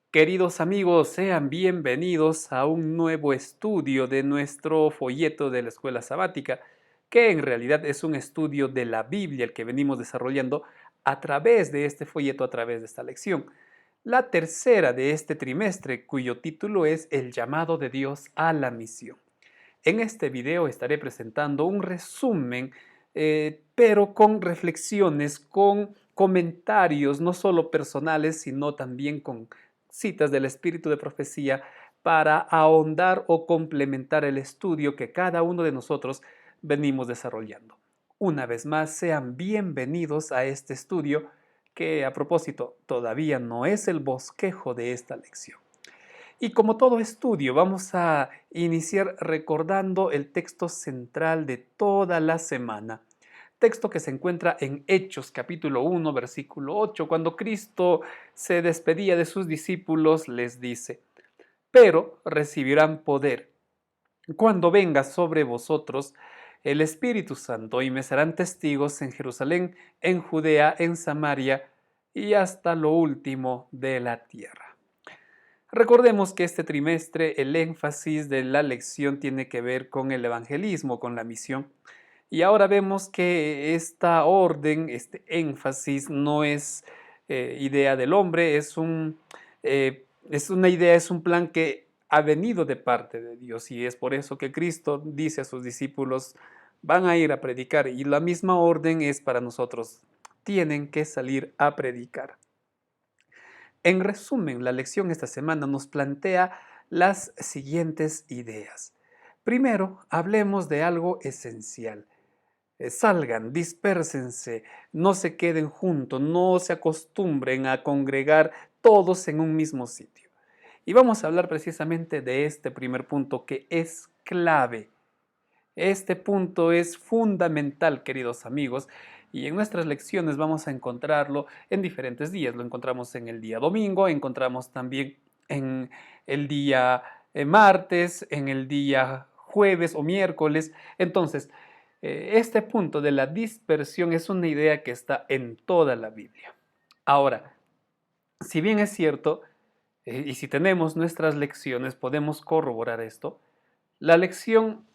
Queridos amigos, sean bienvenidos a un nuevo estudio de nuestro folleto de la escuela sabática, que en realidad es un estudio de la Biblia el que venimos desarrollando a través de este folleto, a través de esta lección. La tercera de este trimestre, cuyo título es El llamado de Dios a la misión. En este video estaré presentando un resumen, pero con reflexiones, con comentarios, no solo personales, sino también con citas del espíritu de profecía para ahondar o complementar el estudio que cada uno de nosotros venimos desarrollando. Una vez más, sean bienvenidos a este estudio que, a propósito, todavía no es el bosquejo de esta lección. Y como todo estudio, vamos a iniciar recordando el texto central de toda la semana. Texto que se encuentra en Hechos capítulo 1, versículo 8, cuando Cristo se despedía de sus discípulos, les dice: pero recibirán poder cuando venga sobre vosotros el Espíritu Santo, y me serán testigos en Jerusalén, en Judea, en Samaria y hasta lo último de la tierra. Recordemos que este trimestre el énfasis de la lección tiene que ver con el evangelismo, con la misión. Y ahora vemos que esta orden, este énfasis, no es idea del hombre, es una idea, es un plan que ha venido de parte de Dios. Y es por eso que Cristo dice a sus discípulos: van a ir a predicar. Y la misma orden es para nosotros: tienen que salir a predicar. En resumen, la lección esta semana nos plantea las siguientes ideas. Primero, hablemos de algo esencial. Salgan, dispérsense, no se queden juntos, no se acostumbren a congregar todos en un mismo sitio. Y vamos a hablar precisamente de este primer punto que es clave. Este punto es fundamental, queridos amigos, y en nuestras lecciones vamos a encontrarlo en diferentes días. Lo encontramos en el día domingo, encontramos también en el día martes, en el día jueves o miércoles. Entonces, este punto de la dispersión es una idea que está en toda la Biblia. Ahora, si bien es cierto, y si tenemos nuestras lecciones, podemos corroborar esto, la lección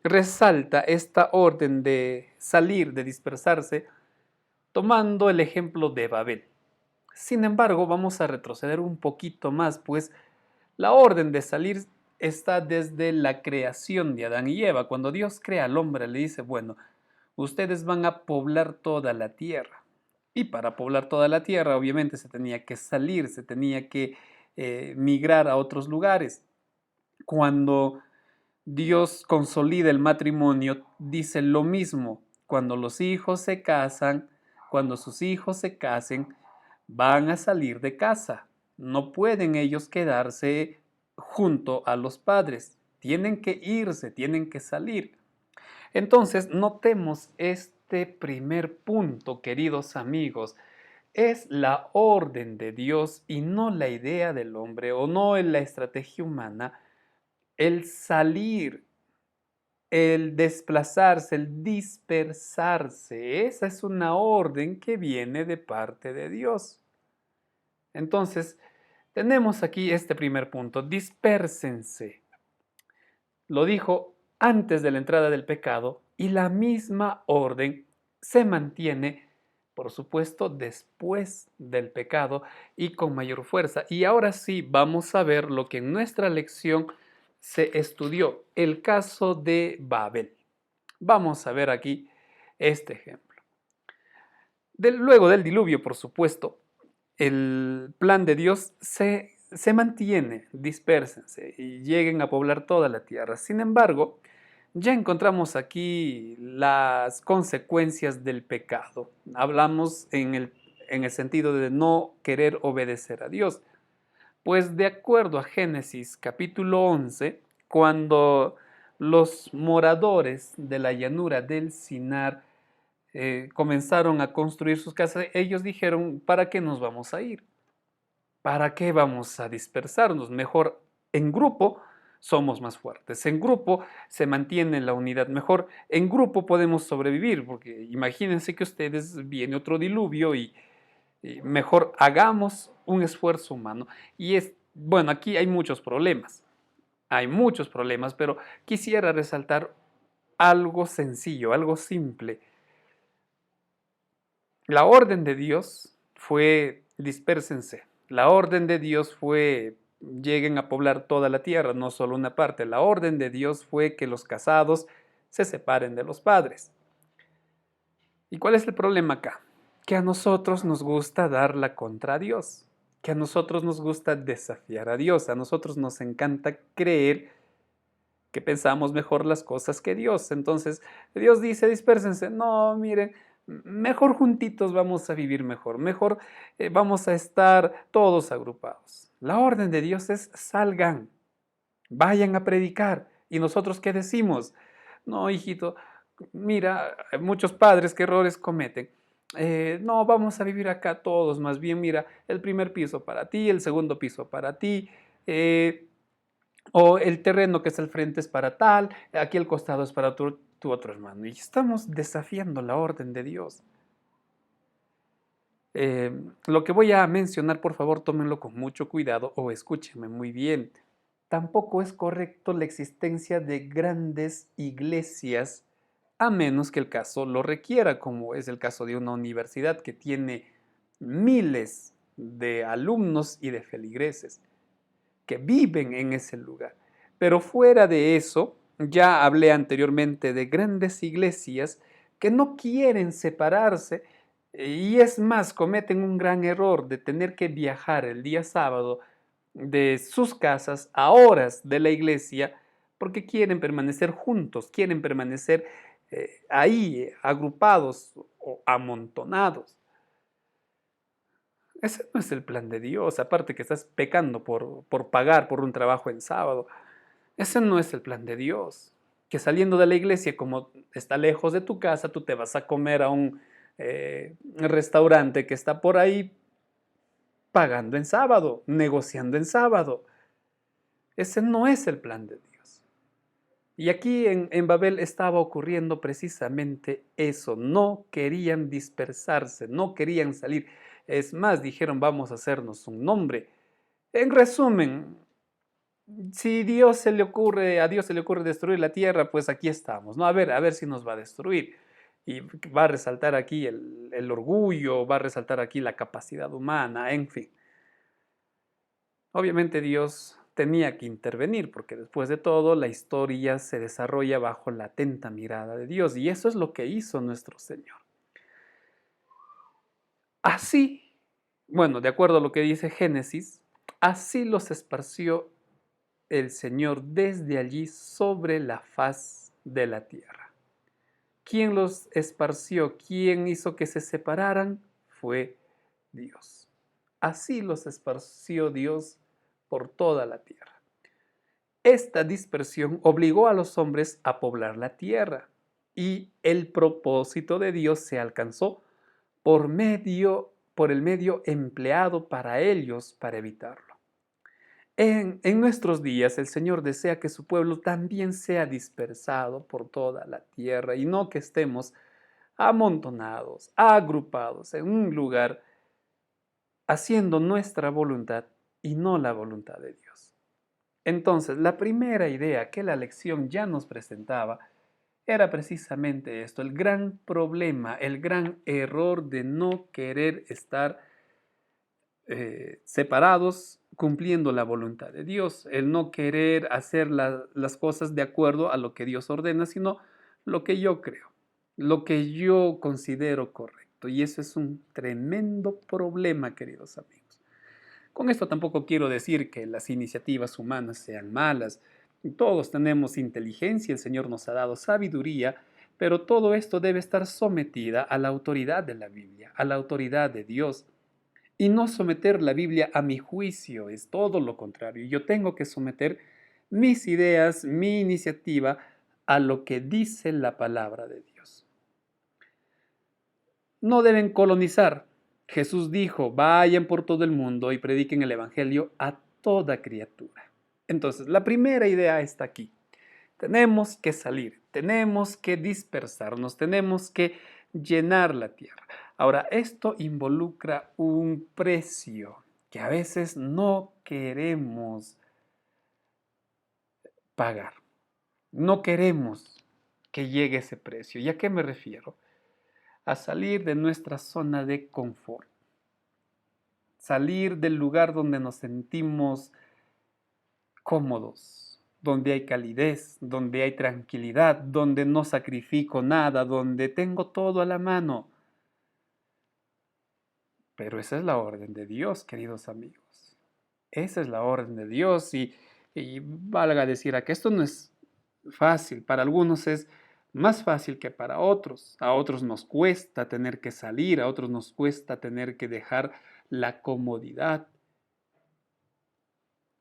resalta esta orden de salir, de dispersarse, tomando el ejemplo de Babel. Sin embargo, vamos a retroceder un poquito más, pues la orden de salir está desde la creación de Adán y Eva. Cuando Dios crea al hombre, le dice: bueno, ustedes van a poblar toda la tierra. Y para poblar toda la tierra, obviamente, se tenía que salir, se tenía que migrar a otros lugares. Cuando Dios consolida el matrimonio, dice lo mismo: cuando los hijos se casan, cuando sus hijos se casen, van a salir de casa. No pueden ellos quedarse junto a los padres. Tienen que irse, tienen que salir. Entonces, notemos este primer punto, queridos amigos. Es la orden de Dios y no la idea del hombre o no la estrategia humana el salir, el desplazarse, el dispersarse. Esa es una orden que viene de parte de Dios. Entonces, tenemos aquí este primer punto: dispérsense. Lo dijo antes de la entrada del pecado y la misma orden se mantiene, por supuesto, después del pecado y con mayor fuerza. Y ahora sí vamos a ver lo que en nuestra lección se estudió, el caso de Babel. Vamos a ver aquí este ejemplo. Luego del diluvio, por supuesto, el plan de Dios se mantiene: dispérsense y lleguen a poblar toda la tierra. Sin embargo, ya encontramos aquí las consecuencias del pecado. Hablamos en el sentido de no querer obedecer a Dios. Pues de acuerdo a Génesis capítulo 11, cuando los moradores de la llanura del Sinar comenzaron a construir sus casas, ellos dijeron: ¿para qué nos vamos a ir? ¿Para qué vamos a dispersarnos? Mejor en grupo somos más fuertes. En grupo se mantiene la unidad. Mejor en grupo podemos sobrevivir, porque imagínense que ustedes viene otro diluvio y mejor hagamos un esfuerzo humano. Y Bueno, aquí hay muchos problemas, pero quisiera resaltar algo sencillo, algo simple. La orden de Dios fue dispérsense. La orden de Dios fue lleguen a poblar toda la tierra, no solo una parte. La orden de Dios fue que los casados se separen de los padres. ¿Y cuál es el problema acá? Que a nosotros nos gusta dar la contra a Dios, que a nosotros nos gusta desafiar a Dios, a nosotros nos encanta creer que pensamos mejor las cosas que Dios. Entonces, Dios dice, dispérsense. No, miren, mejor juntitos vamos a vivir mejor, mejor vamos a estar todos agrupados. La orden de Dios es salgan, vayan a predicar. ¿Y nosotros qué decimos? No, hijito, mira, muchos padres qué errores cometen. No, vamos a vivir acá todos, más bien mira, el primer piso para ti, el segundo piso para ti, o el terreno que está al frente es para tal, aquí el costado es para tu otro hermano. Y estamos desafiando la orden de Dios. Lo que voy a mencionar, por favor, tómenlo con mucho cuidado o escúchenme muy bien. Tampoco es correcto la existencia de grandes iglesias a menos que el caso lo requiera, como es el caso de una universidad que tiene miles de alumnos y de feligreses que viven en ese lugar. Pero fuera de eso, ya hablé anteriormente de grandes iglesias que no quieren separarse y es más, cometen un gran error de tener que viajar el día sábado de sus casas a horas de la iglesia porque quieren permanecer juntos, quieren permanecer ahí agrupados o amontonados. Ese no es el plan de Dios, aparte que estás pecando por pagar por un trabajo en sábado. Ese no es el plan de Dios. Que saliendo de la iglesia, como está lejos de tu casa, tú te vas a comer a un restaurante que está por ahí pagando en sábado, negociando en sábado. Ese no es el plan de Dios. Y aquí en Babel estaba ocurriendo precisamente eso. No querían dispersarse, no querían salir. Es más, dijeron, vamos a hacernos un nombre. En resumen, si a Dios se le ocurre destruir la tierra, pues aquí estamos, ¿no? A ver si nos va a destruir. Y va a resaltar aquí el orgullo, va a resaltar aquí la capacidad humana, en fin. Obviamente Dios tenía que intervenir, porque después de todo la historia se desarrolla bajo la atenta mirada de Dios, y eso es lo que hizo nuestro Señor. Así, bueno, de acuerdo a lo que dice Génesis, así los esparció el Señor desde allí sobre la faz de la tierra. ¿Quién los esparció? ¿Quién hizo que se separaran? Fue Dios. Así los esparció Dios por toda la tierra. Esta dispersión obligó a los hombres a poblar la tierra y el propósito de Dios se alcanzó por el medio empleado para ellos para evitarlo. En nuestros días el Señor desea que su pueblo también sea dispersado por toda la tierra y no que estemos amontonados, agrupados en un lugar haciendo nuestra voluntad y no la voluntad de Dios. Entonces, la primera idea que la lección ya nos presentaba era precisamente esto, el gran problema, el gran error de no querer estar separados cumpliendo la voluntad de Dios, el no querer hacer las cosas de acuerdo a lo que Dios ordena, sino lo que yo creo, lo que yo considero correcto. Y eso es un tremendo problema, queridos amigos. Con esto tampoco quiero decir que las iniciativas humanas sean malas. Todos tenemos inteligencia, el Señor nos ha dado sabiduría, pero todo esto debe estar sometida a la autoridad de la Biblia, a la autoridad de Dios. Y no someter la Biblia a mi juicio, es todo lo contrario. Yo tengo que someter mis ideas, mi iniciativa a lo que dice la palabra de Dios. No deben colonizar. Jesús dijo, vayan por todo el mundo y prediquen el Evangelio a toda criatura. Entonces, la primera idea está aquí. Tenemos que salir, tenemos que dispersarnos, tenemos que llenar la tierra. Ahora, esto involucra un precio que a veces no queremos pagar. No queremos que llegue ese precio. ¿Y a qué me refiero? A salir de nuestra zona de confort. Salir del lugar donde nos sentimos cómodos, donde hay calidez, donde hay tranquilidad, donde no sacrifico nada, donde tengo todo a la mano. Pero esa es la orden de Dios, queridos amigos. Esa es la orden de Dios y valga decir que esto no es fácil. Para algunos es más fácil que para otros. A otros nos cuesta tener que salir, a otros nos cuesta tener que dejar la comodidad.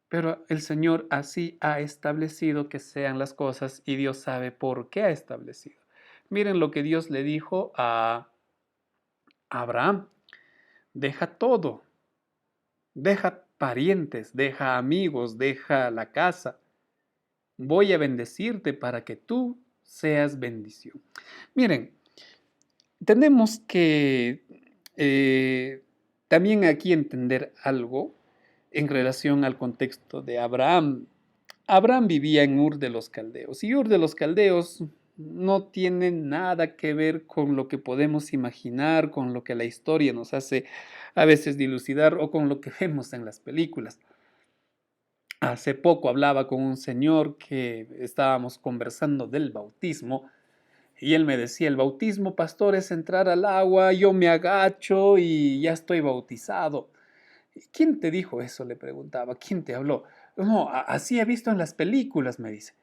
Pero el Señor así ha establecido que sean las cosas y Dios sabe por qué ha establecido. Miren lo que Dios le dijo a Abraham. Deja todo. Deja parientes, deja amigos, deja la casa. Voy a bendecirte para que tú seas bendición. Miren, tenemos que también aquí entender algo en relación al contexto de Abraham. Abraham vivía en Ur de los Caldeos y Ur de los Caldeos no tiene nada que ver con lo que podemos imaginar, con lo que la historia nos hace a veces dilucidar o con lo que vemos en las películas. Hace poco hablaba con un señor que estábamos conversando del bautismo y él me decía, el bautismo, pastor, es entrar al agua, yo me agacho y ya estoy bautizado. ¿Quién te dijo eso? Le preguntaba. ¿Quién te habló? No, así he visto en las películas, me dice.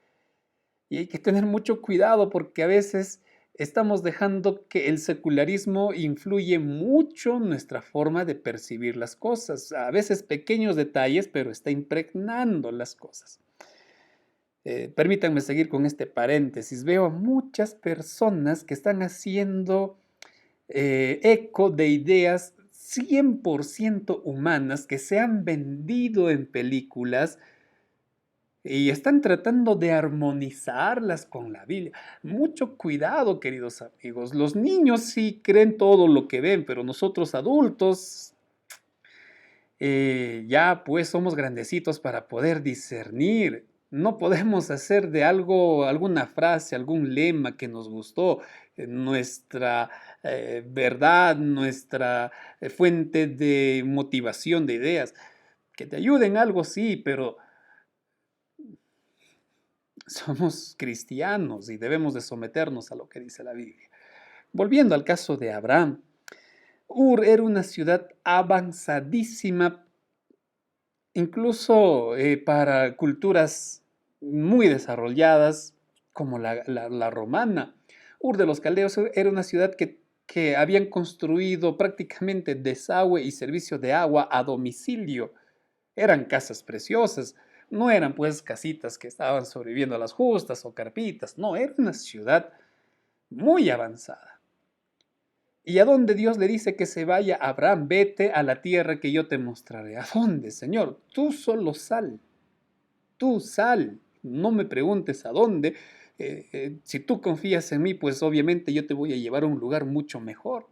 Y hay que tener mucho cuidado porque a veces estamos dejando que el secularismo influye mucho en nuestra forma de percibir las cosas. A veces pequeños detalles, pero está impregnando las cosas. Permítanme seguir con este paréntesis. Veo a muchas personas que están haciendo eco de ideas 100% humanas que se han vendido en películas y están tratando de armonizarlas con la Biblia. Mucho cuidado, queridos amigos. Los niños sí creen todo lo que ven, pero nosotros adultos ya pues somos grandecitos para poder discernir. No podemos hacer de algo, alguna frase, algún lema que nos gustó, nuestra verdad, nuestra fuente de motivación de ideas. Que te ayuden algo, sí, pero somos cristianos y debemos de someternos a lo que dice la Biblia. Volviendo al caso de Abraham, Ur era una ciudad avanzadísima, incluso para culturas muy desarrolladas como la romana. Ur de los Caldeos era una ciudad que habían construido prácticamente desagüe y servicio de agua a domicilio. Eran casas preciosas, no eran pues casitas que estaban sobreviviendo a las justas o carpitas, no, era una ciudad muy avanzada. ¿Y a dónde Dios le dice que se vaya Abraham? Vete a la tierra que yo te mostraré. ¿A dónde, Señor? Tú solo sal, tú sal, no me preguntes a dónde. Si tú confías en mí, pues obviamente yo te voy a llevar a un lugar mucho mejor.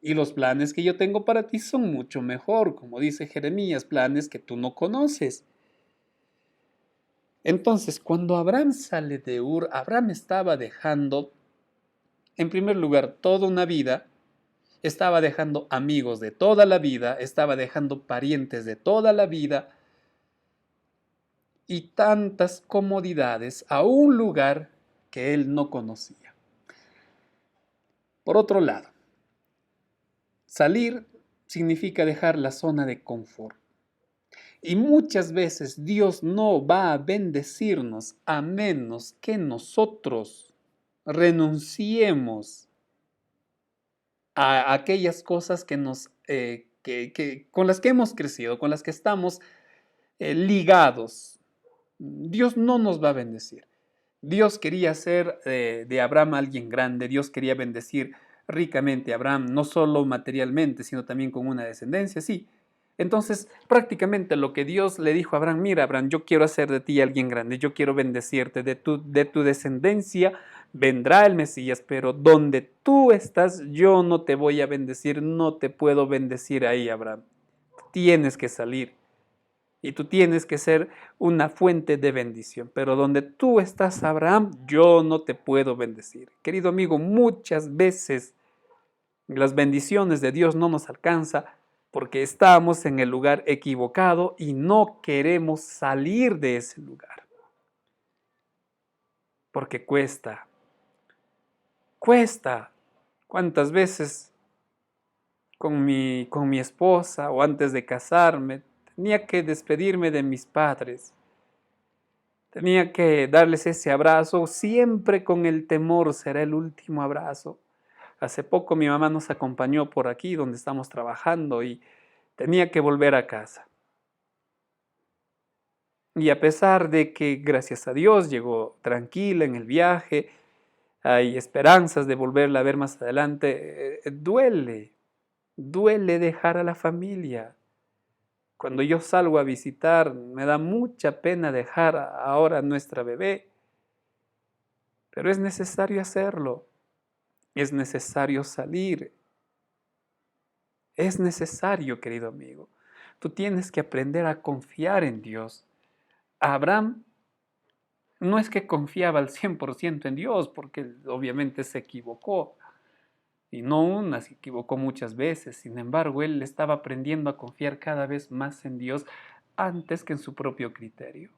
Y los planes que yo tengo para ti son mucho mejor, como dice Jeremías, planes que tú no conoces. Entonces, cuando Abraham sale de Ur, Abraham estaba dejando, en primer lugar, toda una vida, estaba dejando amigos de toda la vida, estaba dejando parientes de toda la vida y tantas comodidades a un lugar que él no conocía. Por otro lado, salir significa dejar la zona de confort. Y muchas veces Dios no va a bendecirnos a menos que nosotros renunciemos a aquellas cosas que con las que hemos crecido, con las que estamos ligados. Dios no nos va a bendecir. Dios quería hacer de Abraham alguien grande. Dios quería bendecir ricamente a Abraham, no solo materialmente, sino también con una descendencia, sí. Entonces, prácticamente lo que Dios le dijo a Abraham, mira, Abraham, yo quiero hacer de ti alguien grande, yo quiero bendecirte, de tu descendencia vendrá el Mesías, pero donde tú estás, yo no te voy a bendecir, no te puedo bendecir ahí, Abraham. Tienes que salir. Y tú tienes que ser una fuente de bendición. Pero donde tú estás, Abraham, yo no te puedo bendecir. Querido amigo, muchas veces las bendiciones de Dios no nos alcanzan porque estamos en el lugar equivocado y no queremos salir de ese lugar. Porque cuesta. Cuesta. ¿Cuántas veces con mi esposa o antes de casarme tenía que despedirme de mis padres? Tenía que darles ese abrazo, siempre con el temor, será el último abrazo. Hace poco mi mamá nos acompañó por aquí donde estamos trabajando y tenía que volver a casa. Y a pesar de que, gracias a Dios, llegó tranquila en el viaje, hay esperanzas de volverla a ver más adelante, duele dejar a la familia. Cuando yo salgo a visitar, me da mucha pena dejar ahora a nuestra bebé, pero es necesario hacerlo, es necesario salir, es necesario, querido amigo. Tú tienes que aprender a confiar en Dios. Abraham no es que confiaba al 100% en Dios, porque él obviamente se equivocó, y no una, se equivocó muchas veces. Sin embargo, él estaba aprendiendo a confiar cada vez más en Dios antes que en su propio criterio.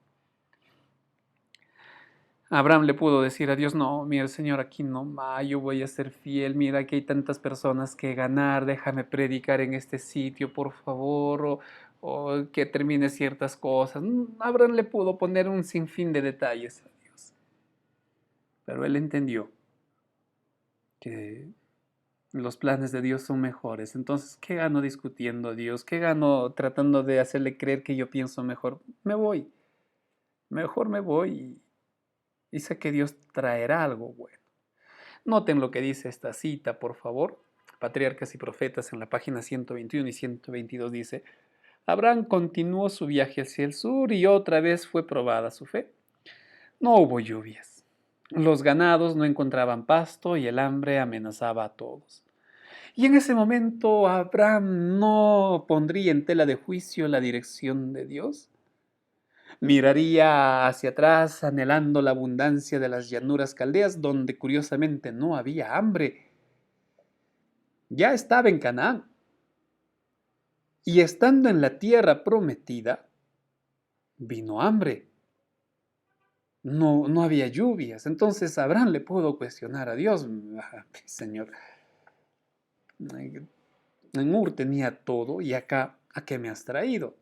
Abraham le pudo decir a Dios, no, mira, Señor, aquí no más, yo voy a ser fiel, mira, aquí hay tantas personas que ganar, déjame predicar en este sitio, por favor, o que termine ciertas cosas. Abraham le pudo poner un sinfín de detalles a Dios, pero él entendió que los planes de Dios son mejores. Entonces, ¿qué gano discutiendo a Dios? ¿Qué gano tratando de hacerle creer que yo pienso mejor? Me voy, mejor me voy y sé que Dios traerá algo bueno. Noten lo que dice esta cita, por favor. Patriarcas y Profetas en la página 121 y 122 dice, Abraham continuó su viaje hacia el sur y otra vez fue probada su fe. No hubo lluvias. Los ganados no encontraban pasto y el hambre amenazaba a todos. Y en ese momento Abraham no pondría en tela de juicio la dirección de Dios. Miraría hacia atrás anhelando la abundancia de las llanuras caldeas donde curiosamente no había hambre. Ya estaba en Canaán. Y estando en la tierra prometida, vino hambre. No había lluvias. Entonces Abraham le pudo cuestionar a Dios, Señor, en Ur tenía todo y acá, ¿a qué me has traído?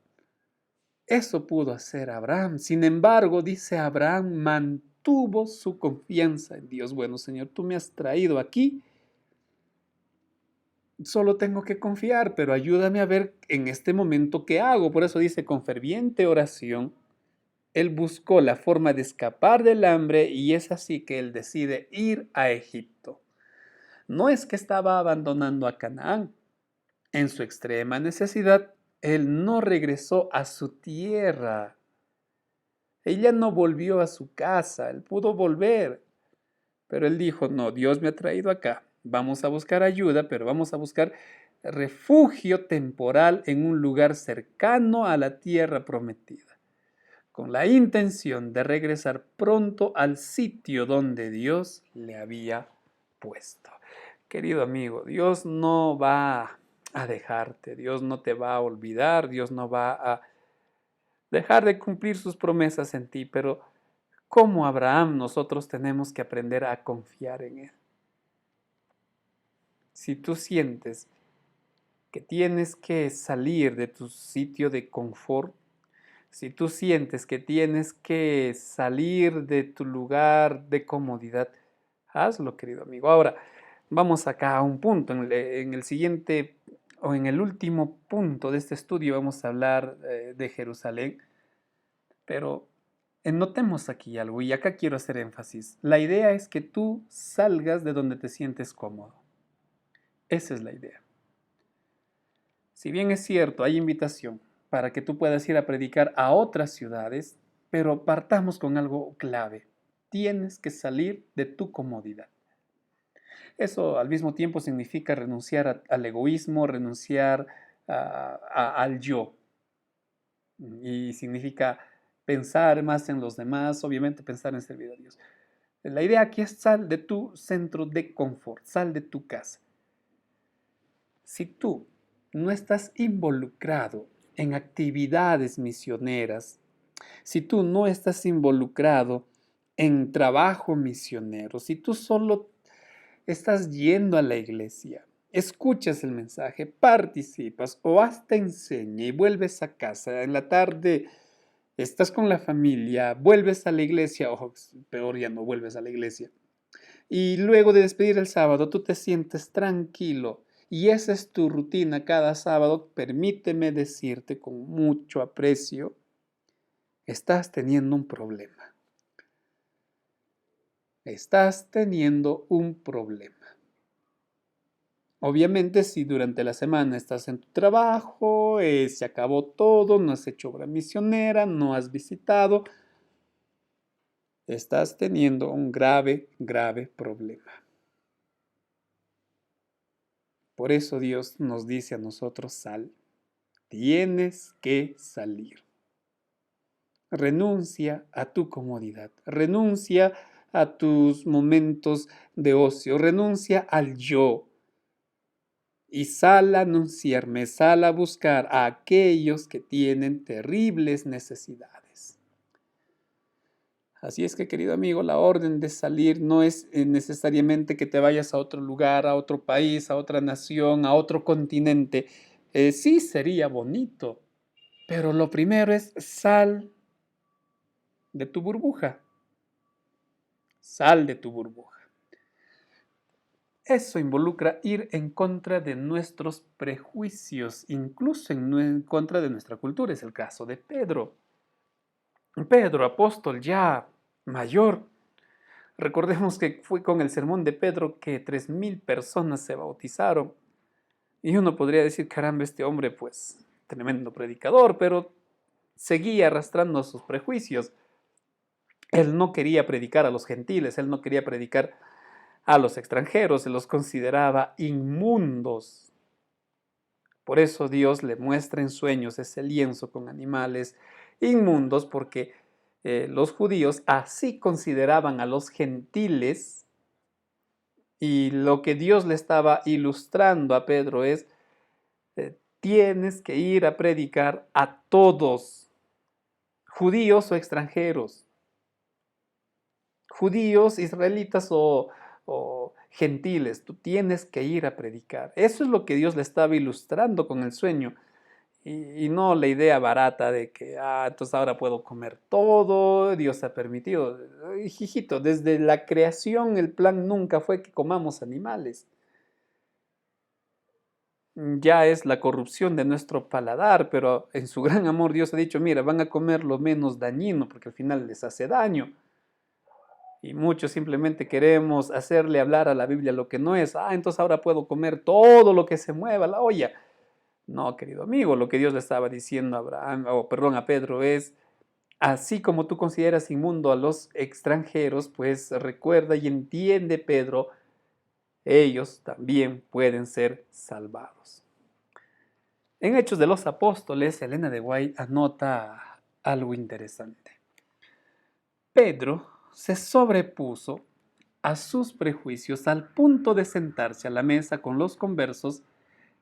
Eso pudo hacer Abraham. Sin embargo, dice Abraham, mantuvo su confianza en Dios. Bueno, Señor, tú me has traído aquí. Solo tengo que confiar, pero ayúdame a ver en este momento qué hago. Por eso dice, con ferviente oración, él buscó la forma de escapar del hambre y es así que él decide ir a Egipto. No es que estaba abandonando a Canaán. En su extrema necesidad, él no regresó a su tierra. Ella no volvió a su casa, él pudo volver, pero él dijo, no, Dios me ha traído acá, vamos a buscar ayuda, pero vamos a buscar refugio temporal en un lugar cercano a la tierra prometida, con la intención de regresar pronto al sitio donde Dios le había puesto. Querido amigo, Dios no va a dejarte, Dios no te va a olvidar, Dios no va a dejar de cumplir sus promesas en ti, pero como Abraham nosotros tenemos que aprender a confiar en Él. Si tú sientes que tienes que salir de tu sitio de confort, si tú sientes que tienes que salir de tu lugar de comodidad, hazlo, querido amigo. Ahora, vamos acá a un punto. En el siguiente o en el último punto de este estudio vamos a hablar de Jerusalén, pero notemos aquí algo y acá quiero hacer énfasis. La idea es que tú salgas de donde te sientes cómodo. Esa es la idea. Si bien es cierto, hay invitación para que tú puedas ir a predicar a otras ciudades, pero partamos con algo clave. Tienes que salir de tu comodidad. Eso al mismo tiempo significa renunciar al egoísmo, renunciar al yo. y significa pensar más en los demás, obviamente pensar en servir a Dios. La idea aquí es sal de tu centro de confort, sal de tu casa. Si tú no estás involucrado en actividades misioneras, si tú no estás involucrado en trabajo misionero, si tú solo estás yendo a la iglesia, escuchas el mensaje, participas o hasta enseña y vuelves a casa en la tarde, estás con la familia, vuelves a la iglesia, o peor ya no vuelves a la iglesia, y luego de despedir el sábado tú te sientes tranquilo y esa es tu rutina cada sábado, permíteme decirte con mucho aprecio, estás teniendo un problema. Estás teniendo un problema. Obviamente, si durante la semana estás en tu trabajo, se acabó todo, no has hecho obra misionera, no has visitado, estás teniendo un grave, grave problema. Por eso Dios nos dice a nosotros, sal, tienes que salir. Renuncia a tu comodidad, renuncia a tus momentos de ocio, renuncia al yo. Y sal a anunciarme, sal a buscar a aquellos que tienen terribles necesidades. Así es que, querido amigo, la orden de salir no es necesariamente que te vayas a otro lugar, a otro país, a otra nación, a otro continente. Sí sería bonito, pero lo primero es sal de tu burbuja. Sal de tu burbuja. Eso involucra ir en contra de nuestros prejuicios, incluso en contra de nuestra cultura. Es el caso de Pedro. Pedro, apóstol ya mayor. Recordemos que fue con el sermón de Pedro que 3,000 personas se bautizaron. Y uno podría decir, caramba, este hombre, pues, tremendo predicador, pero seguía arrastrando sus prejuicios. Él no quería predicar a los gentiles, él no quería predicar a los extranjeros, se los consideraba inmundos. Por eso Dios le muestra en sueños ese lienzo con animales inmundos, porque los judíos así consideraban a los gentiles, y lo que Dios le estaba ilustrando a Pedro es, tienes que ir a predicar a todos, judíos o extranjeros, judíos, israelitas o gentiles, tú tienes que ir a predicar. Eso es lo que Dios le estaba ilustrando con el sueño. Y no la idea barata de que, entonces ahora puedo comer todo, Dios ha permitido. Hijito, desde la creación el plan nunca fue que comamos animales. Ya es la corrupción de nuestro paladar, pero en su gran amor Dios ha dicho, mira, van a comer lo menos dañino, porque al final les hace daño. Y muchos simplemente queremos hacerle hablar a la Biblia lo que no es. Entonces ahora puedo comer todo lo que se mueva la olla. No, querido amigo, lo que Dios le estaba diciendo a Abraham, a Pedro es, así como tú consideras inmundo a los extranjeros, pues recuerda y entiende, Pedro, ellos también pueden ser salvados. En Hechos de los Apóstoles, Elena de White anota algo interesante. Pedro se sobrepuso a sus prejuicios al punto de sentarse a la mesa con los conversos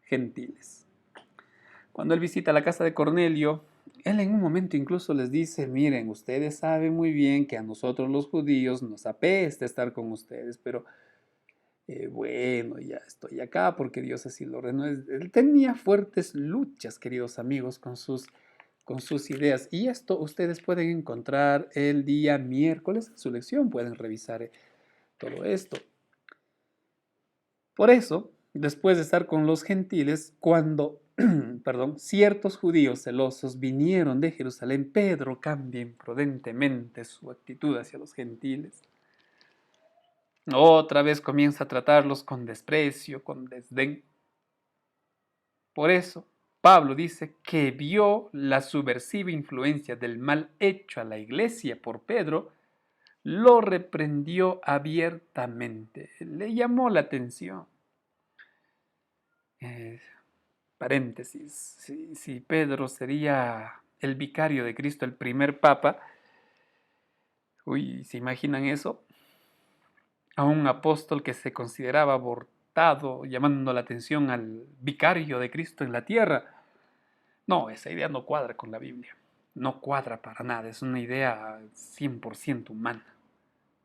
gentiles. Cuando él visita la casa de Cornelio, él en un momento incluso les dice, miren, ustedes saben muy bien que a nosotros los judíos nos apesta estar con ustedes, pero bueno, ya estoy acá porque Dios así lo ordenó. Él tenía fuertes luchas, queridos amigos, con sus ideas. Y esto ustedes pueden encontrar el día miércoles en su lección, pueden revisar todo esto. Por eso, después de estar con los gentiles, cuando ciertos judíos celosos vinieron de Jerusalén, Pedro cambia imprudentemente su actitud hacia los gentiles. Otra vez comienza a tratarlos con desprecio, con desdén. Por eso, Pablo dice que vio la subversiva influencia del mal hecho a la iglesia por Pedro, lo reprendió abiertamente, le llamó la atención. Paréntesis, si Pedro sería el vicario de Cristo, el primer papa. Uy, ¿se imaginan eso? A un apóstol que se consideraba abortado, llamando la atención al vicario de Cristo en la tierra. No, esa idea no cuadra con la Biblia. No cuadra para nada, es una idea 100% humana.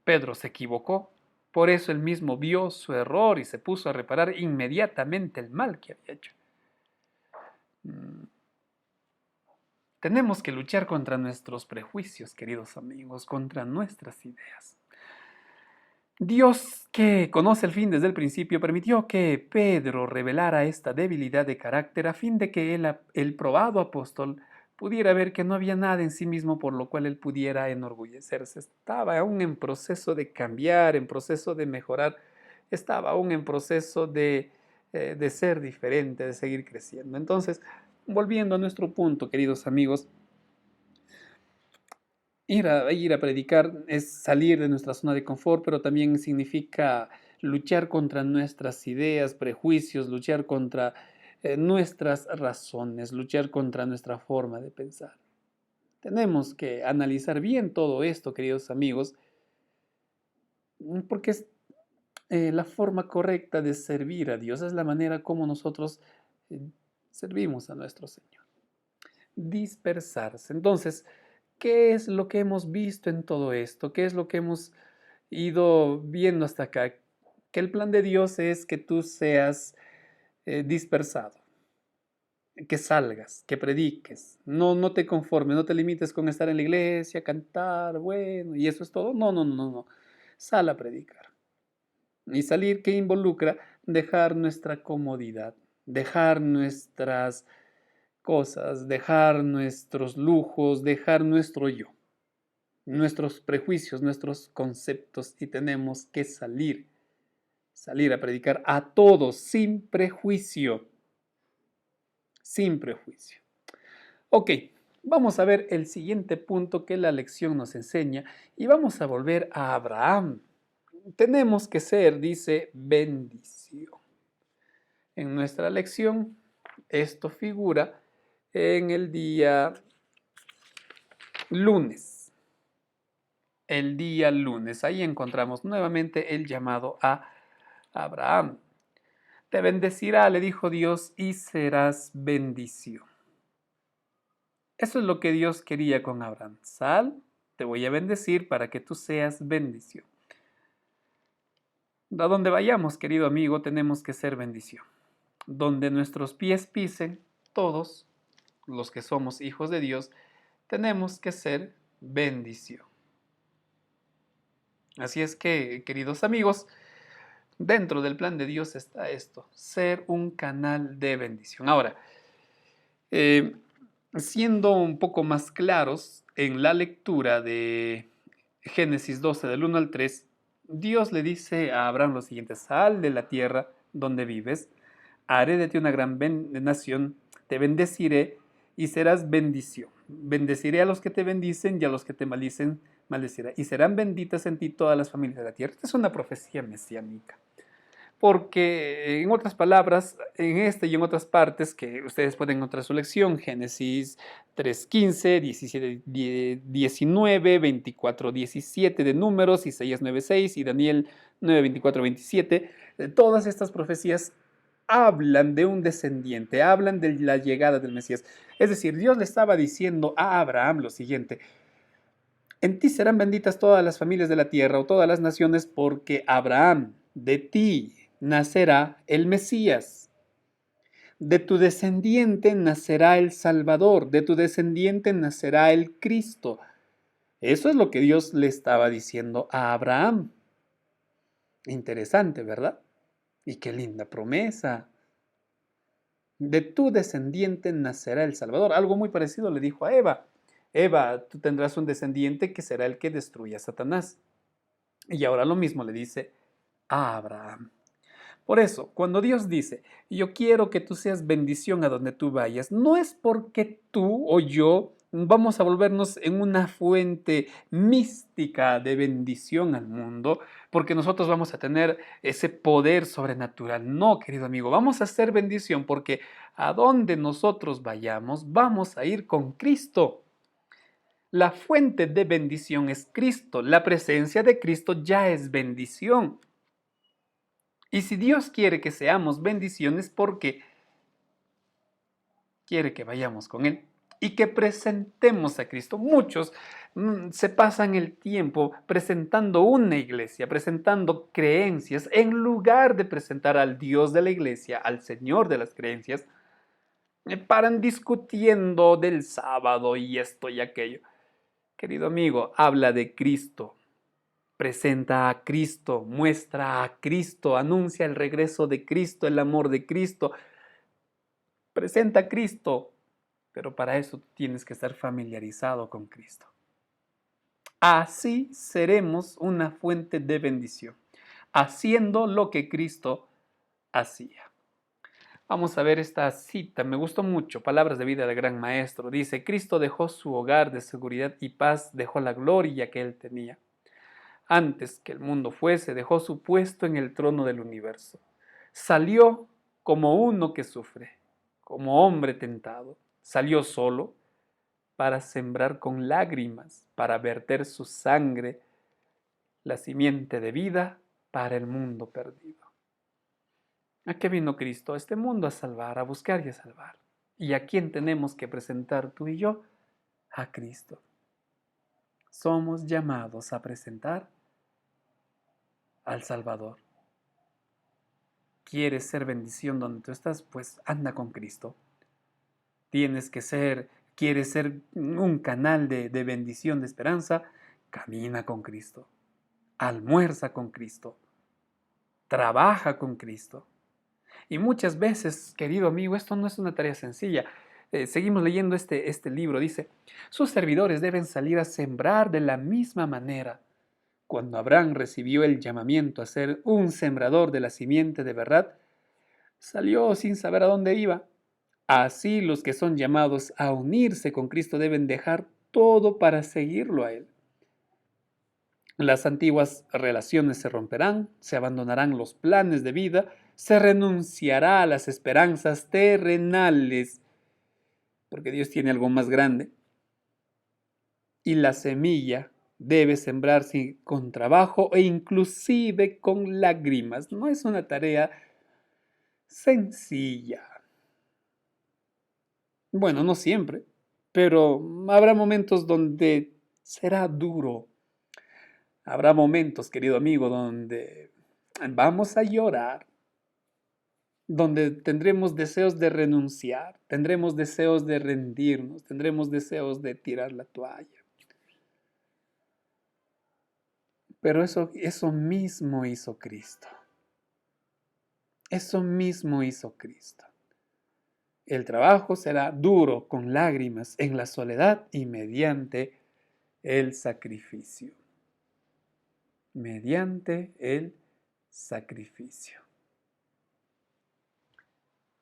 Pedro se equivocó, por eso él mismo vio su error y se puso a reparar inmediatamente el mal que había hecho. Tenemos que luchar contra nuestros prejuicios, queridos amigos, contra nuestras ideas. Dios, que conoce el fin desde el principio, permitió que Pedro revelara esta debilidad de carácter a fin de que el probado apóstol pudiera ver que no había nada en sí mismo por lo cual él pudiera enorgullecerse. Estaba aún en proceso de cambiar, en proceso de mejorar, estaba aún en proceso de ser diferente, de seguir creciendo. Entonces, volviendo a nuestro punto, queridos amigos, ir a predicar es salir de nuestra zona de confort, pero también significa luchar contra nuestras ideas, prejuicios, luchar contra nuestras razones, luchar contra nuestra forma de pensar. Tenemos que analizar bien todo esto, queridos amigos, porque es la forma correcta de servir a Dios, es la manera como nosotros eh, servimos a nuestro Señor. Dispersarse. Entonces, ¿qué es lo que hemos visto en todo esto? ¿Qué es lo que hemos ido viendo hasta acá? Que el plan de Dios es que tú seas dispersado, que salgas, que prediques. No, no te conformes, no te limites con estar en la iglesia, cantar, bueno, y eso es todo. No, no, no, no. Sal a predicar. Y salir que involucra dejar nuestra comodidad, dejar nuestras cosas, dejar nuestros lujos, dejar nuestro yo, nuestros prejuicios, nuestros conceptos y tenemos que salir a predicar a todos sin prejuicio, sin prejuicio. Ok, vamos a ver el siguiente punto que la lección nos enseña y vamos a volver a Abraham. Tenemos que ser, dice, bendición. En nuestra lección, esto figura en el día lunes. El día lunes. Ahí encontramos nuevamente el llamado a Abraham. Te bendecirá, le dijo Dios, y serás bendición. Eso es lo que Dios quería con Abraham. Sal, te voy a bendecir para que tú seas bendición. A donde vayamos, querido amigo, tenemos que ser bendición. Donde nuestros pies pisen, todos los que somos hijos de Dios, tenemos que ser bendición. Así es que, queridos amigos, dentro del plan de Dios está esto, ser un canal de bendición. Ahora, siendo un poco más claros, en la lectura de Génesis 12, del 1 al 3, Dios le dice a Abraham lo siguiente: sal de la tierra donde vives, haré de ti una gran nación, te bendeciré y serás bendición. Bendeciré a los que te bendicen y a los que te maldicen, maldeciré. Y serán benditas en ti todas las familias de la tierra. Esta es una profecía mesiánica. Porque, en otras palabras, en este y en otras partes que ustedes pueden encontrar su lección, Génesis 3:15, 17, 19, 24, 17 de Números, Isaías 9:6 y Daniel 9, 24, 27, todas estas profecías hablan de un descendiente, hablan de la llegada del Mesías. Es decir, Dios le estaba diciendo a Abraham lo siguiente: en ti serán benditas todas las familias de la tierra o todas las naciones, porque Abraham, de ti nacerá el Mesías. De tu descendiente nacerá el Salvador, de tu descendiente nacerá el Cristo. Eso es lo que Dios le estaba diciendo a Abraham. Interesante, ¿verdad? Y qué linda promesa. De tu descendiente nacerá el Salvador. Algo muy parecido le dijo a Eva. Eva, tú tendrás un descendiente que será el que destruya a Satanás. Y ahora lo mismo le dice a Abraham. Por eso, cuando Dios dice, yo quiero que tú seas bendición a donde tú vayas, no es porque tú o yo vamos a volvernos en una fuente mística de bendición al mundo, porque nosotros vamos a tener ese poder sobrenatural. No, querido amigo, vamos a hacer bendición porque a donde nosotros vayamos, vamos a ir con Cristo. La fuente de bendición es Cristo. La presencia de Cristo ya es bendición. Y si Dios quiere que seamos bendiciones, porque quiere que vayamos con Él y que presentemos a Cristo. Muchos se pasan el tiempo presentando una iglesia, presentando creencias, en lugar de presentar al Dios de la iglesia, al Señor de las creencias. Paran discutiendo del sábado y esto y aquello. Querido amigo, habla de Cristo. Presenta a Cristo, muestra a Cristo, anuncia el regreso de Cristo, el amor de Cristo. Presenta a Cristo, pero para eso tienes que estar familiarizado con Cristo. Así seremos una fuente de bendición, haciendo lo que Cristo hacía. Vamos a ver esta cita, me gustó mucho, palabras de vida del gran maestro. Dice, Cristo dejó su hogar de seguridad y paz, dejó la gloria que él tenía. Antes que el mundo fuese, dejó su puesto en el trono del universo. Salió como uno que sufre, como hombre tentado. Salió solo para sembrar con lágrimas, para verter su sangre, la simiente de vida para el mundo perdido. ¿A qué vino Cristo? A este mundo a salvar, a buscar y a salvar. ¿Y a quién tenemos que presentar tú y yo? A Cristo. Somos llamados a presentar al Salvador. ¿Quieres ser bendición donde tú estás? Pues anda con Cristo. Quieres ser un canal de bendición, de esperanza, camina con Cristo. Almuerza con Cristo. Trabaja con Cristo. Y muchas veces, querido amigo, esto no es una tarea sencilla. Seguimos leyendo este libro. Dice, sus servidores deben salir a sembrar de la misma manera. Cuando Abraham recibió el llamamiento a ser un sembrador de la simiente de verdad, salió sin saber a dónde iba. Así los que son llamados a unirse con Cristo deben dejar todo para seguirlo a Él. Las antiguas relaciones se romperán, se abandonarán los planes de vida, se renunciará a las esperanzas terrenales, porque Dios tiene algo más grande. Y la semilla debe sembrarse con trabajo e inclusive con lágrimas. No es una tarea sencilla. Bueno, no siempre, pero habrá momentos donde será duro. Habrá momentos, querido amigo, donde vamos a llorar, donde tendremos deseos de renunciar, tendremos deseos de rendirnos, tendremos deseos de tirar la toalla. Pero eso mismo hizo Cristo. Eso mismo hizo Cristo. El trabajo será duro, con lágrimas, en la soledad y mediante el sacrificio. Mediante el sacrificio.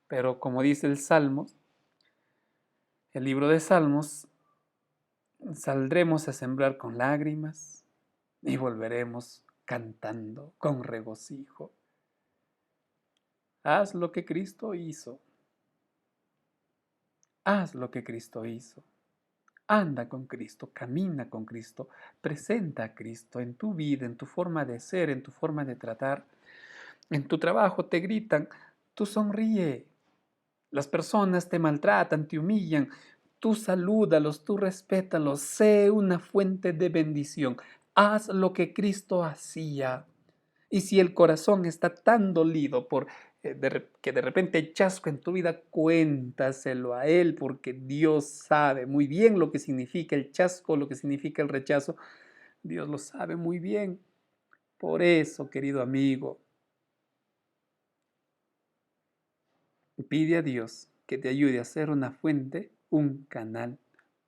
Pero como dice el Salmo, el libro de Salmos, saldremos a sembrar con lágrimas y volveremos cantando con regocijo. Haz lo que Cristo hizo. Haz lo que Cristo hizo. Anda con Cristo, camina con Cristo, presenta a Cristo en tu vida, en tu forma de ser, en tu forma de tratar. En tu trabajo te gritan, tú sonríe. Las personas te maltratan, te humillan. Tú salúdalos, tú respétalos. Sé una fuente de bendición. Haz lo que Cristo hacía. Y si el corazón está tan dolido por que de repente hay chasco en tu vida, cuéntaselo a Él, porque Dios sabe muy bien lo que significa el chasco, lo que significa el rechazo. Dios lo sabe muy bien. Por eso, querido amigo, pide a Dios que te ayude a ser una fuente, un canal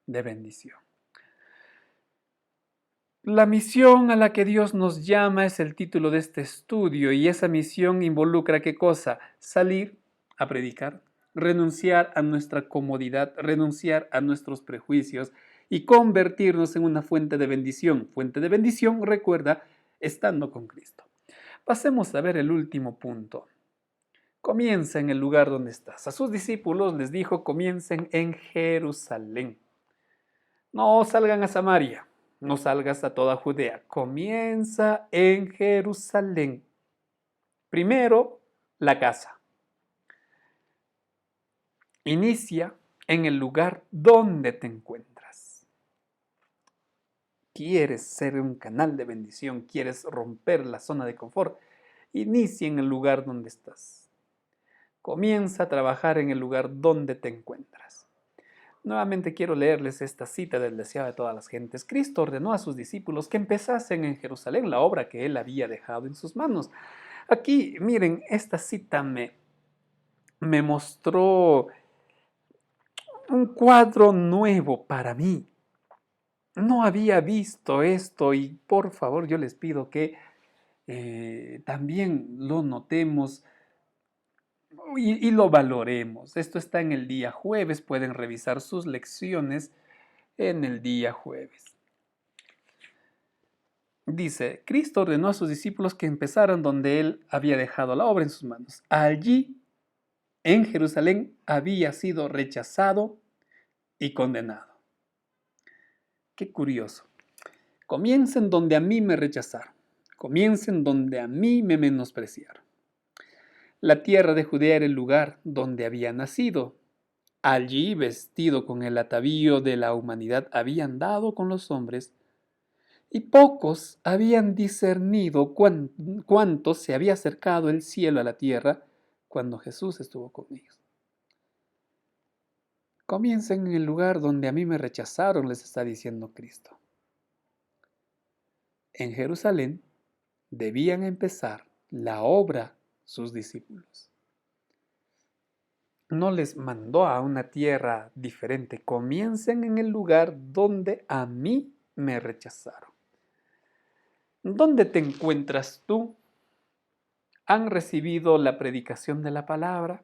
de bendición. La misión a la que Dios nos llama es el título de este estudio y esa misión involucra ¿qué cosa? Salir a predicar, renunciar a nuestra comodidad, renunciar a nuestros prejuicios y convertirnos en una fuente de bendición. Fuente de bendición, recuerda, estando con Cristo. Pasemos a ver el último punto. Comienza en el lugar donde estás. A sus discípulos les dijo, comiencen en Jerusalén. No salgan a Samaria, no salgas a toda Judea. Comienza en Jerusalén. Primero, la casa. Inicia en el lugar donde te encuentras. ¿Quieres ser un canal de bendición? ¿Quieres romper la zona de confort? Inicia en el lugar donde estás. Comienza a trabajar en el lugar donde te encuentras. Nuevamente quiero leerles esta cita del deseado de todas las gentes. Cristo ordenó a sus discípulos que empezasen en Jerusalén la obra que él había dejado en sus manos. Aquí, miren, esta cita me mostró un cuadro nuevo para mí. No había visto esto y por favor yo les pido que también lo notemos y lo valoremos. Esto está en el día jueves, pueden revisar sus lecciones en el día jueves. Dice, Cristo ordenó a sus discípulos que empezaran donde él había dejado la obra en sus manos. Allí, en Jerusalén, había sido rechazado y condenado. Qué curioso. Comiencen donde a mí me rechazaron. Comiencen donde a mí me menospreciaron. La tierra de Judea era el lugar donde había nacido. Allí, vestido con el atavío de la humanidad, había andado con los hombres y pocos habían discernido cuánto se había acercado el cielo a la tierra cuando Jesús estuvo con ellos. Comiencen en el lugar donde a mí me rechazaron, les está diciendo Cristo. En Jerusalén debían empezar la obra sus discípulos. No les mandó a una tierra diferente. Comiencen en el lugar donde a mí me rechazaron. ¿Dónde te encuentras tú? ¿Han recibido la predicación de la palabra?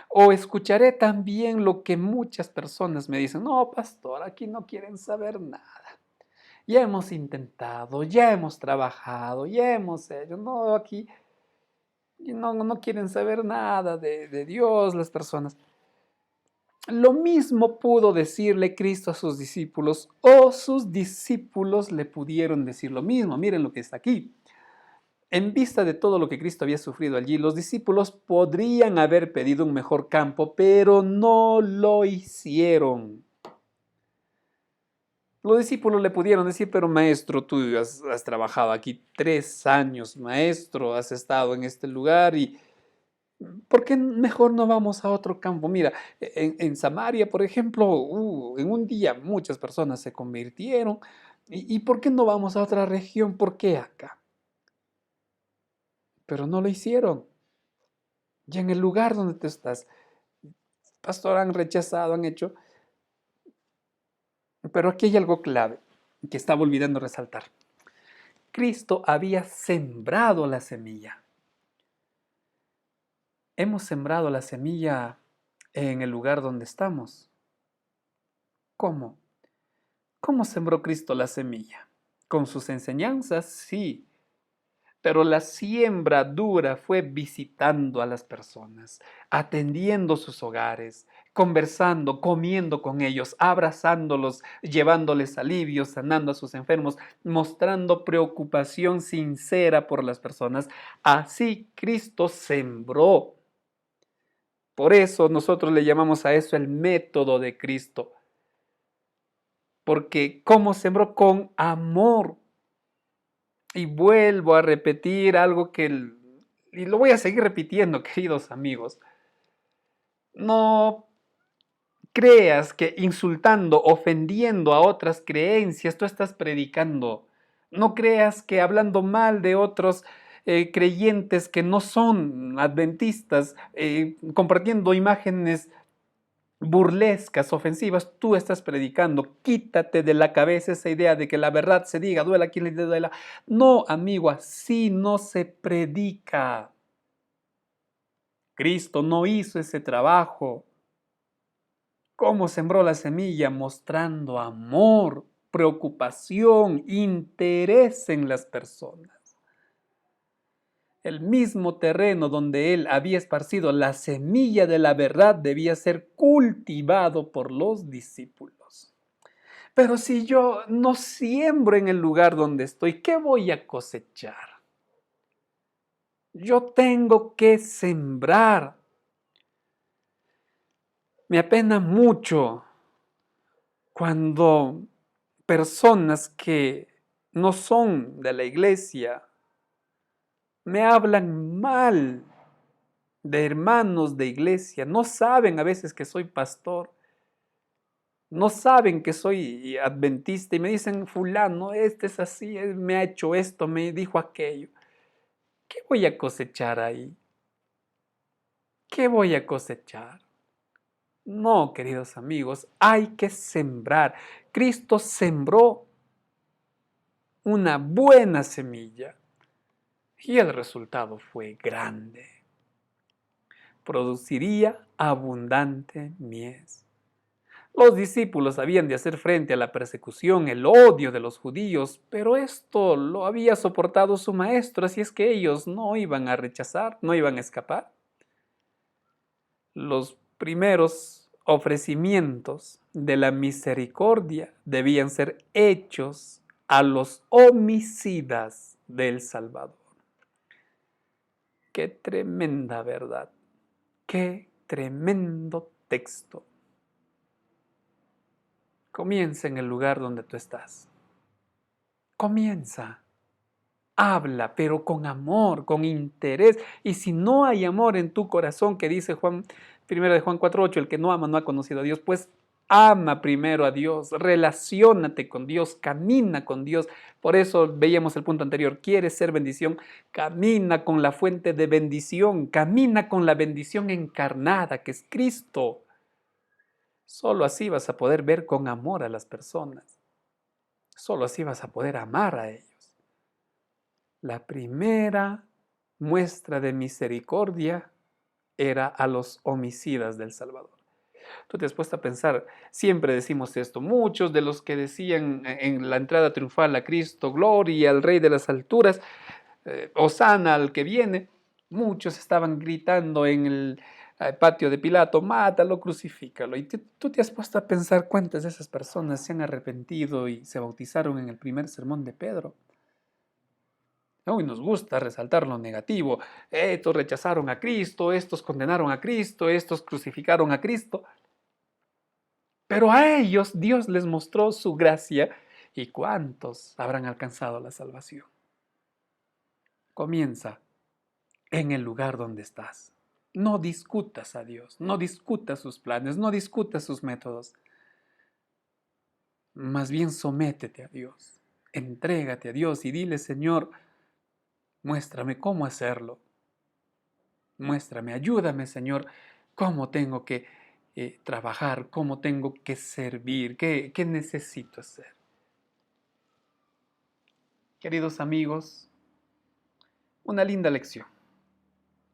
¿O escucharé también lo que muchas personas me dicen? No, pastor, aquí no quieren saber nada. Ya hemos intentado, ya hemos trabajado, ya hemos hecho. No, aquí no quieren saber nada de Dios las personas. Lo mismo pudo decirle Cristo a sus discípulos, o sus discípulos le pudieron decir lo mismo. Miren lo que está aquí. En vista de todo lo que Cristo había sufrido allí, los discípulos podrían haber pedido un mejor campo, pero no lo hicieron. Los discípulos le pudieron decir, pero maestro, tú has trabajado aquí 3 años, maestro, has estado en este lugar y ¿por qué mejor no vamos a otro campo? Mira, en Samaria, por ejemplo, en un día muchas personas se convirtieron. ¿Y por qué no vamos a otra región? ¿Por qué acá? Pero no lo hicieron. Ya en el lugar donde tú estás, pastor, han rechazado, han hecho. Pero aquí hay algo clave que estaba olvidando resaltar. Cristo había sembrado la semilla. Hemos sembrado la semilla en el lugar donde estamos. ¿Cómo? ¿Cómo sembró Cristo la semilla? ¿Con sus enseñanzas? Sí. Pero la siembra dura fue visitando a las personas, atendiendo sus hogares, conversando, comiendo con ellos, abrazándolos, llevándoles alivio, sanando a sus enfermos, mostrando preocupación sincera por las personas. Así Cristo sembró. Por eso nosotros le llamamos a eso el método de Cristo. Porque ¿cómo sembró? Con amor. Y vuelvo a repetir algo y lo voy a seguir repitiendo, queridos amigos. No creas que insultando, ofendiendo a otras creencias, tú estás predicando. No creas que hablando mal de otros creyentes que no son adventistas, compartiendo imágenes burlescas, ofensivas, tú estás predicando. Quítate de la cabeza esa idea de que la verdad se diga, duela a quien le duela. No, amigo, así no se predica. Cristo no hizo ese trabajo. ¿Cómo sembró la semilla? Mostrando amor, preocupación, interés en las personas. El mismo terreno donde él había esparcido la semilla de la verdad debía ser cultivado por los discípulos. Pero si yo no siembro en el lugar donde estoy, ¿qué voy a cosechar? Yo tengo que sembrar. Me apena mucho cuando personas que no son de la iglesia me hablan mal de hermanos de iglesia, no saben a veces que soy pastor, no saben que soy adventista y me dicen, fulano, este es así, él me ha hecho esto, me dijo aquello. ¿Qué voy a cosechar ahí? ¿Qué voy a cosechar? No, queridos amigos, hay que sembrar. Cristo sembró una buena semilla y el resultado fue grande. Produciría abundante mies. Los discípulos habían de hacer frente a la persecución, el odio de los judíos, pero esto lo había soportado su maestro, así es que ellos no iban a rechazar, no iban a escapar. Los primeros ofrecimientos de la misericordia debían ser hechos a los homicidas del Salvador. Qué tremenda verdad, qué tremendo texto. Comienza en el lugar donde tú estás. Comienza. Habla, pero con amor, con interés. Y si no hay amor en tu corazón, que dice Juan, 1 de Juan 4:8, el que no ama no ha conocido a Dios, pues ama primero a Dios, relaciónate con Dios, camina con Dios. Por eso veíamos el punto anterior, quieres ser bendición, camina con la fuente de bendición, camina con la bendición encarnada, que es Cristo. Solo así vas a poder ver con amor a las personas. Solo así vas a poder amar a ellos. La primera muestra de misericordia era a los homicidas del Salvador. Tú te has puesto a pensar, siempre decimos esto, muchos de los que decían en la entrada triunfal a Cristo, gloria al Rey de las alturas, hosana al que viene, muchos estaban gritando en el patio de Pilato, mátalo, crucifícalo. Y tú te has puesto a pensar cuántas de esas personas se han arrepentido y se bautizaron en el primer sermón de Pedro. Hoy nos gusta resaltar lo negativo. Estos rechazaron a Cristo, estos condenaron a Cristo, estos crucificaron a Cristo. Pero a ellos Dios les mostró su gracia y cuántos habrán alcanzado la salvación. Comienza en el lugar donde estás. No discutas a Dios, no discutas sus planes, no discutas sus métodos. Más bien sométete a Dios, entrégate a Dios y dile, Señor, muéstrame cómo hacerlo. Muéstrame, ayúdame, Señor, cómo tengo que trabajar, cómo tengo que servir, qué necesito hacer. Queridos amigos, una linda lección.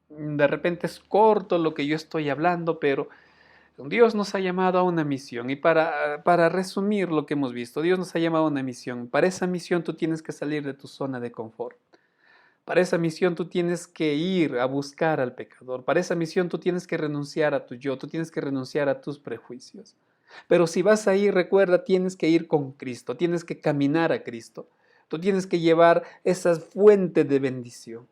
De repente es corto lo que yo estoy hablando, pero Dios nos ha llamado a una misión. Y para resumir lo que hemos visto, Dios nos ha llamado a una misión. Para esa misión tú tienes que salir de tu zona de confort. Para esa misión tú tienes que ir a buscar al pecador. Para esa misión tú tienes que renunciar a tu yo, tú tienes que renunciar a tus prejuicios. Pero si vas a ir, recuerda, tienes que ir con Cristo, tienes que caminar a Cristo. Tú tienes que llevar esa fuente de bendición.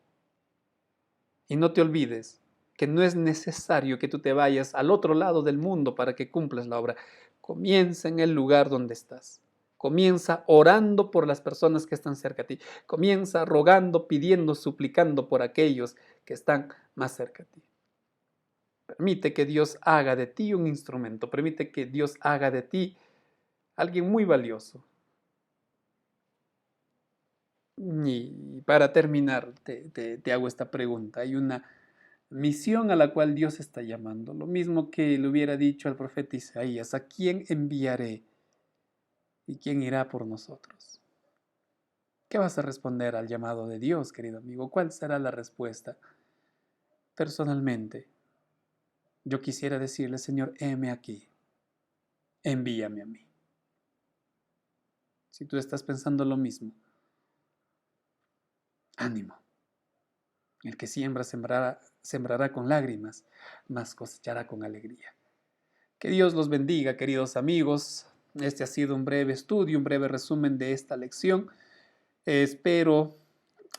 Y no te olvides que no es necesario que tú te vayas al otro lado del mundo para que cumplas la obra. Comienza en el lugar donde estás. Comienza orando por las personas que están cerca de ti. Comienza rogando, pidiendo, suplicando por aquellos que están más cerca de ti. Permite que Dios haga de ti un instrumento. Permite que Dios haga de ti alguien muy valioso. Y para terminar, te hago esta pregunta. Hay una misión a la cual Dios está llamando. Lo mismo que le hubiera dicho al profeta Isaías, ¿a quién enviaré? ¿Y quién irá por nosotros? ¿Qué vas a responder al llamado de Dios, querido amigo? ¿Cuál será la respuesta? Personalmente, yo quisiera decirle, Señor, heme aquí, envíame a mí. Si tú estás pensando lo mismo, ánimo. El que siembra, sembrará con lágrimas, mas cosechará con alegría. Que Dios los bendiga, queridos amigos. Este ha sido un breve estudio, un breve resumen de esta lección. Espero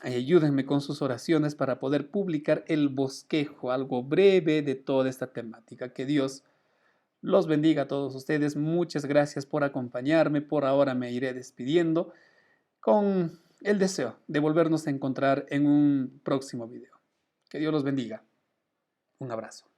ayúdenme con sus oraciones para poder publicar el bosquejo, algo breve de toda esta temática. Que Dios los bendiga a todos ustedes. Muchas gracias por acompañarme. Por ahora me iré despidiendo con el deseo de volvernos a encontrar en un próximo video. Que Dios los bendiga. Un abrazo.